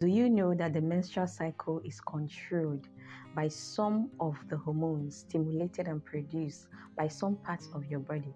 Do you know that the menstrual cycle is controlled by some of the hormones stimulated and produced by some parts of your body?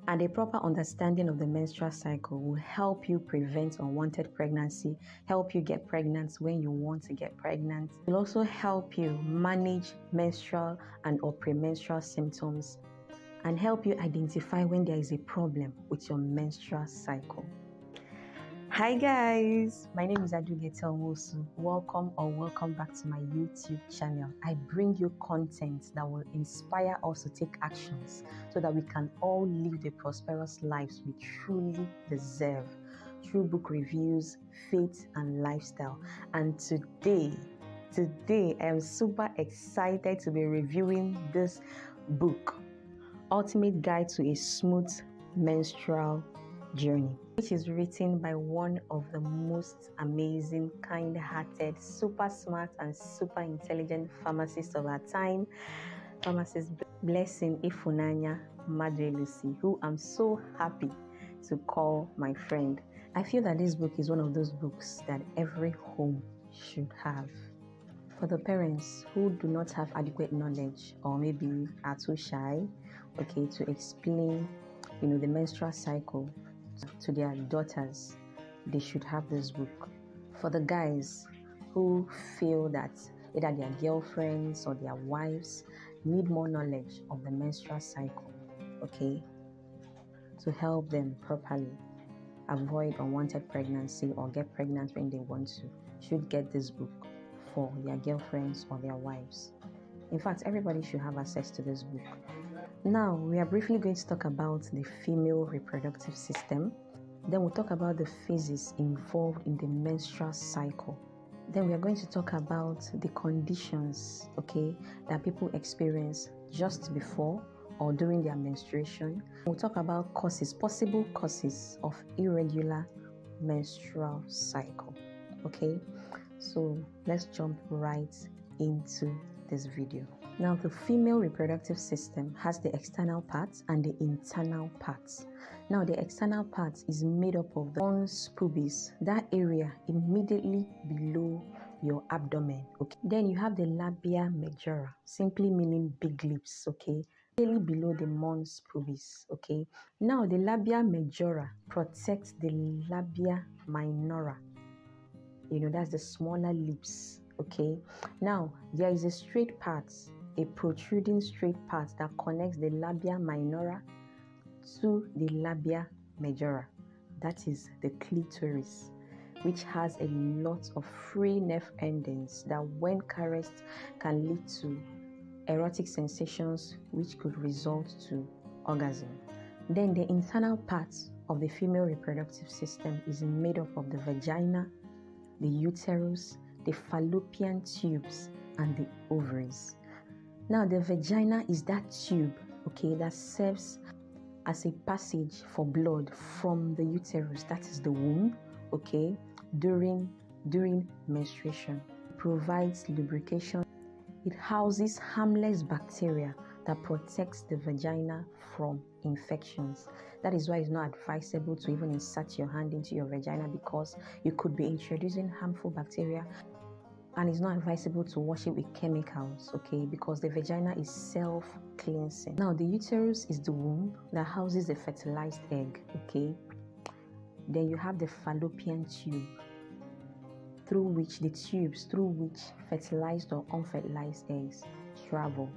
And a proper understanding of the menstrual cycle will help you prevent unwanted pregnancy, help you get pregnant when you want to get pregnant. It will also help you manage menstrual and or premenstrual symptoms and help you identify when there is a problem with your menstrual cycle. Hi guys, my name is Maduelosi. Welcome back to my YouTube channel. I bring you content that will inspire us to take actions so that we can all live the prosperous lives we truly deserve through book reviews, faith and lifestyle. And today I am super excited to be reviewing this book, Ultimate Guide to a Smooth Menstrual Journey, which is written by one of the most amazing, kind-hearted, super smart and super pharmacists of our time, pharmacist blessingifunanyamaduelosi, who I'm so happy to call my friend. I feel that this book is one of those books that every home should have. For the parents who do not have adequate knowledge or maybe are too shy, to explain, the menstrual cycle to their daughters, they should have this book. For the guys who feel that either their girlfriends or their wives need more knowledge of the menstrual cycle, to help them properly avoid unwanted pregnancy or get pregnant when they want to, should get this book for their girlfriends or their wives. In fact, everybody should have access to this book. Now, we are briefly going to talk about the female reproductive system. Then we'll talk about the phases involved in the menstrual cycle. Then we are going to talk about the conditions, that people experience just before or during their menstruation. We'll talk about possible causes of irregular menstrual cycle. So let's jump right into this video. Now, the female reproductive system has the external parts and the internal parts. Now, the external part is made up of the mons pubis, that area immediately below your abdomen. Then you have the labia majora, simply meaning big lips. Immediately below the mons pubis. Now, the labia majora protects the labia minora. That's the smaller lips. Now there is a straight part, a protruding straight part that connects the labia minora to the labia majora. That is the clitoris, which has a lot of free nerve endings that, when caressed, can lead to erotic sensations which could result to orgasm. Then the internal part of the female reproductive system is made up of the vagina, the uterus, the fallopian tubes, and the ovaries. Now, the vagina is that tube, that serves as a passage for blood from the uterus, that is the womb, during menstruation. It provides lubrication. It houses harmless bacteria that protects the vagina from infections. That is why it's not advisable to even insert your hand into your vagina, because you could be introducing harmful bacteria. And it's not advisable to wash it with chemicals, because the vagina is self-cleansing. Now, the uterus is the womb that houses the fertilized egg, Then you have the fallopian tube, through which fertilized or unfertilized eggs travel.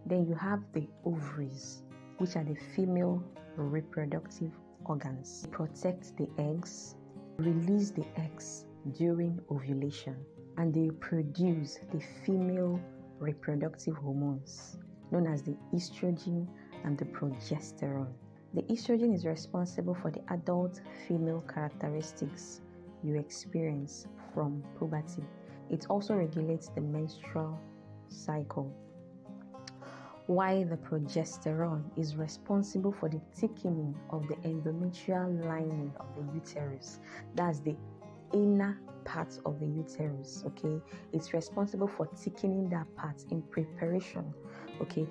Then you have the ovaries, which are the female reproductive organs. They protect the eggs, release the eggs during ovulation, and they produce the female reproductive hormones known as the estrogen and the progesterone. The estrogen is responsible for the adult female characteristics you experience from puberty. It also regulates the menstrual cycle, while the progesterone is responsible for the thickening of the endometrial lining of the uterus. That's the inner part of the uterus. It's responsible for thickening that part in preparation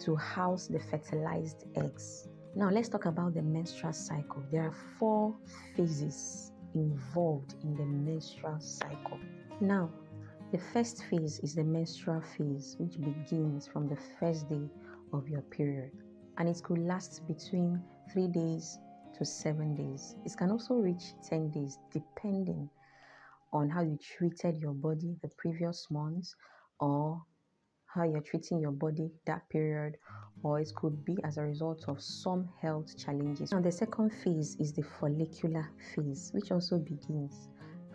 to house the fertilized eggs. Now let's talk about the menstrual cycle. There are 4 phases involved in the menstrual cycle. Now, the first phase is the menstrual phase, which begins from the first day of your period, and it could last between 3 days to 7 days. It can also reach 10 days depending on how you treated your body the previous months, or how you're treating your body that period, or it could be as a result of some health challenges. Now, the second phase is the follicular phase, which also begins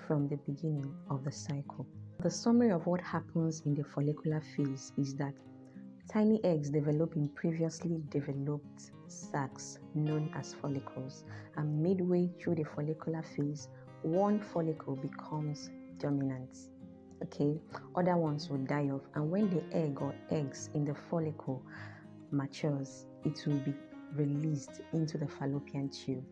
from the beginning of the cycle. The summary of what happens in the follicular phase is that tiny eggs develop in previously developed sacs known as follicles, and midway through the follicular phase, one follicle becomes dominant. Okay, other ones will die off, and when the egg or eggs in the follicle matures, it will be released into the fallopian tube.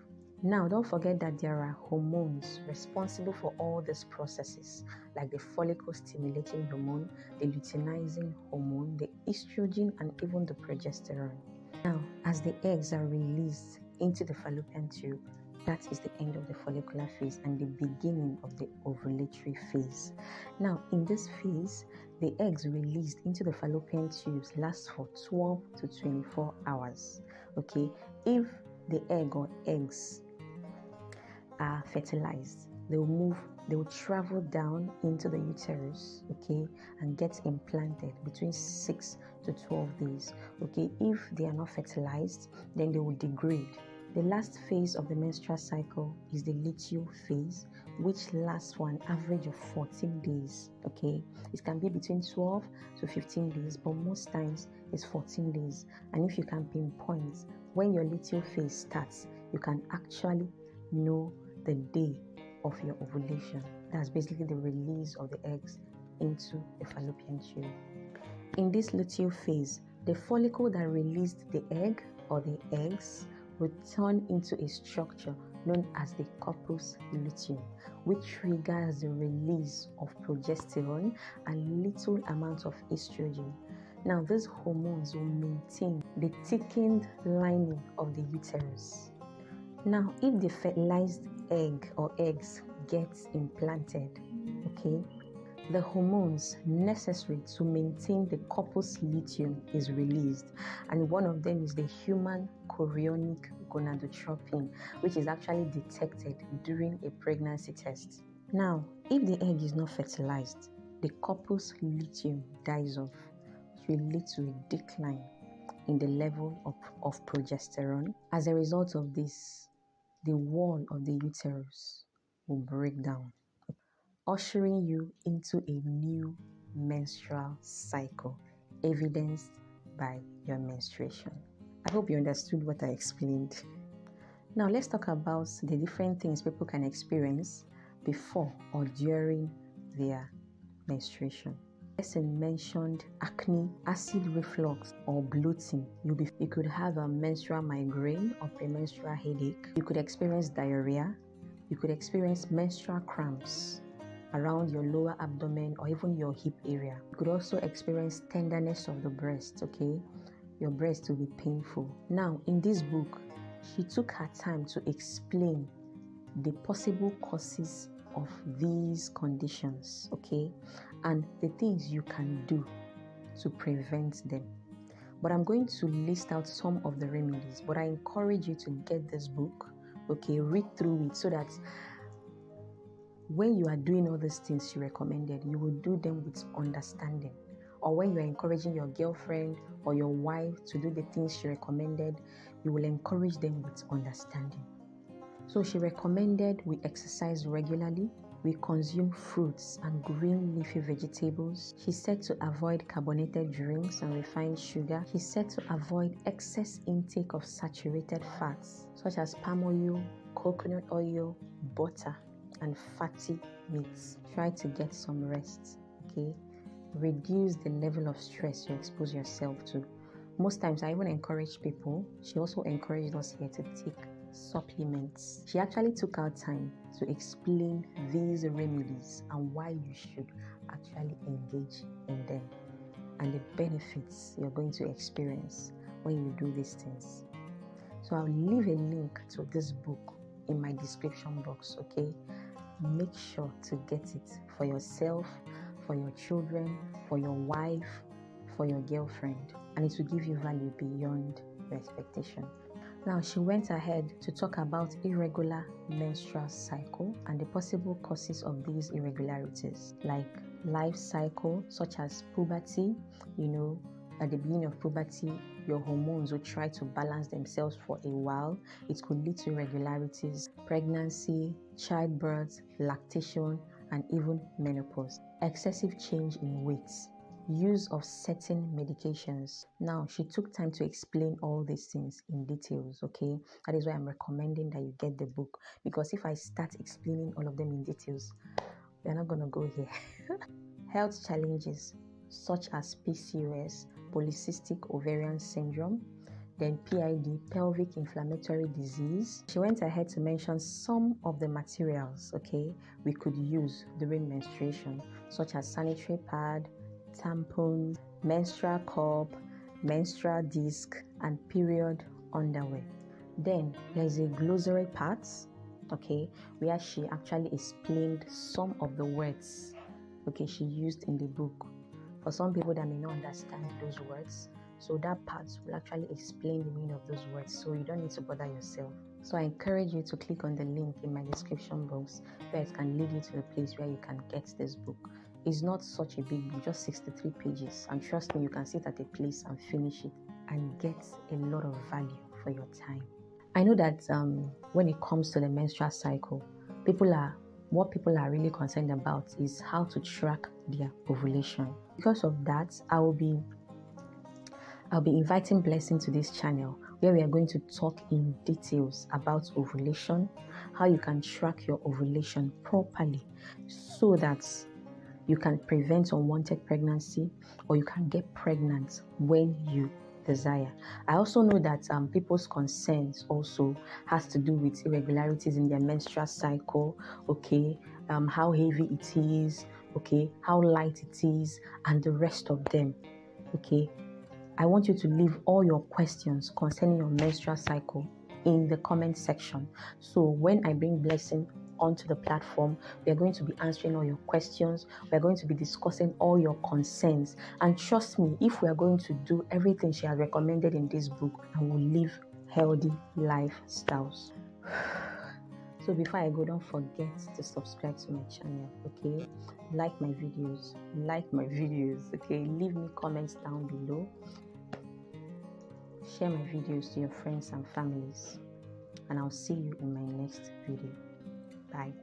Now, don't forget that there are hormones responsible for all these processes, like the follicle stimulating hormone, the luteinizing hormone, the estrogen, and even the progesterone. Now, as the eggs are released into the fallopian tube, that is the end of the follicular phase and the beginning of the ovulatory phase. Now, in this phase, the eggs released into the fallopian tubes last for 12 to 24 hours. Okay, if the egg or eggs are fertilized, they will travel down into the uterus, okay, and get implanted between 6 to 12 days. Okay, if they are not fertilized, then they will degrade. The last phase of the menstrual cycle is the luteal phase, which lasts for an average of 14 days. Okay, it can be between 12 to 15 days, but most times it's 14 days. And if you can pinpoint when your luteal phase starts, you can actually know the day of your ovulation. That's basically the release of the eggs into the fallopian tube. In this luteal phase, the follicle that released the egg or the eggs will turn into a structure known as the corpus luteum, which triggers the release of progesterone and little amounts of estrogen. Now, these hormones will maintain the thickened lining of the uterus. Now, if the fertilized egg or eggs gets implanted, okay, the hormones necessary to maintain the corpus luteum is released, and one of them is the human chorionic gonadotropin, which is actually detected during a pregnancy test. Now, if the egg is not fertilized, the corpus luteum dies off, which will lead to a decline in the level of progesterone. As a result of this, the wall of the uterus will break down, ushering you into a new menstrual cycle, evidenced by your menstruation. I hope you understood what I explained. Now, let's talk about the different things people can experience before or during their menstruation. Person mentioned acne, acid reflux, or bloating. You could have a menstrual migraine or premenstrual headache. You could experience diarrhea. You could experience menstrual cramps around your lower abdomen or even your hip area. You could also experience tenderness of the breast, okay? Your breast will be painful. Now, in this book, she took her time to explain the possible causes of these conditions, okay? And the things you can do to prevent them. But I'm going to list out some of the remedies, but I encourage you to get this book, okay? Read through it so that when you are doing all these things she recommended, you will do them with understanding. Or when you are encouraging your girlfriend or your wife to do the things she recommended, you will encourage them with understanding. So she recommended we exercise regularly, we consume fruits and green leafy vegetables. She said to avoid carbonated drinks and refined sugar. She said to avoid excess intake of saturated fats such as palm oil, coconut oil, butter, and fatty meats. Try to get some rest, okay? Reduce the level of stress you expose yourself to. Most times I even encourage people, she also encouraged us here to take supplements. She actually took our time to explain these remedies and why you should actually engage in them and the benefits you're going to experience when you do these things. So I'll leave a link to this book in my description box, okay? Make sure to get it for yourself, for your children, for your wife, for your girlfriend, and it will give you value beyond your expectation. Now, she went ahead to talk about irregular menstrual cycle and the possible causes of these irregularities, like life cycle, such as puberty. At the beginning of puberty, your hormones will try to balance themselves for a while. It could lead to irregularities, pregnancy, childbirth, lactation, and even menopause. Excessive change in weight, use of certain medications. Now, she took time to explain all these things in details, okay? That is why I'm recommending that you get the book, because if I start explaining all of them in details, we're not going to go here. Health challenges such as PCOS, polycystic ovarian syndrome, then PID, pelvic inflammatory disease. She went ahead to mention some of the materials, okay, we could use during menstruation, such as sanitary pad, tampons, menstrual cup, menstrual disc, and period underwear. Then there's a glossary part, okay, where she actually explained some of the words, okay, she used in the book. For some people that may not understand those words, so that part will actually explain the meaning of those words, so you don't need to bother yourself. So I encourage you to click on the link in my description box where it can lead you to the place where you can get this book. It's not such a big book, just 63 pages, and trust me, you can sit at a place and finish it and get a lot of value for your time. I know that when it comes to the menstrual cycle, what people are really concerned about is how to track their ovulation. Because of that, I'll be inviting Blessing to this channel where we are going to talk in details about ovulation, how you can track your ovulation properly so that you can prevent unwanted pregnancy, or you can get pregnant when you desire. I also know that people's concerns also has to do with irregularities in their menstrual cycle, okay, how heavy it is, okay, how light it is, and the rest of them, okay. I want you to leave all your questions concerning your menstrual cycle in the comment section. So when I bring Blessing onto the platform, we are going to be answering all your questions. We are going to be discussing all your concerns. And trust me, if we are going to do everything she has recommended in this book, and will live healthy lifestyles. So before I go, don't forget to subscribe to my channel, okay? Like my videos, okay? Leave me comments down below. Share my videos to your friends and families. And I'll see you in my next video. Bye.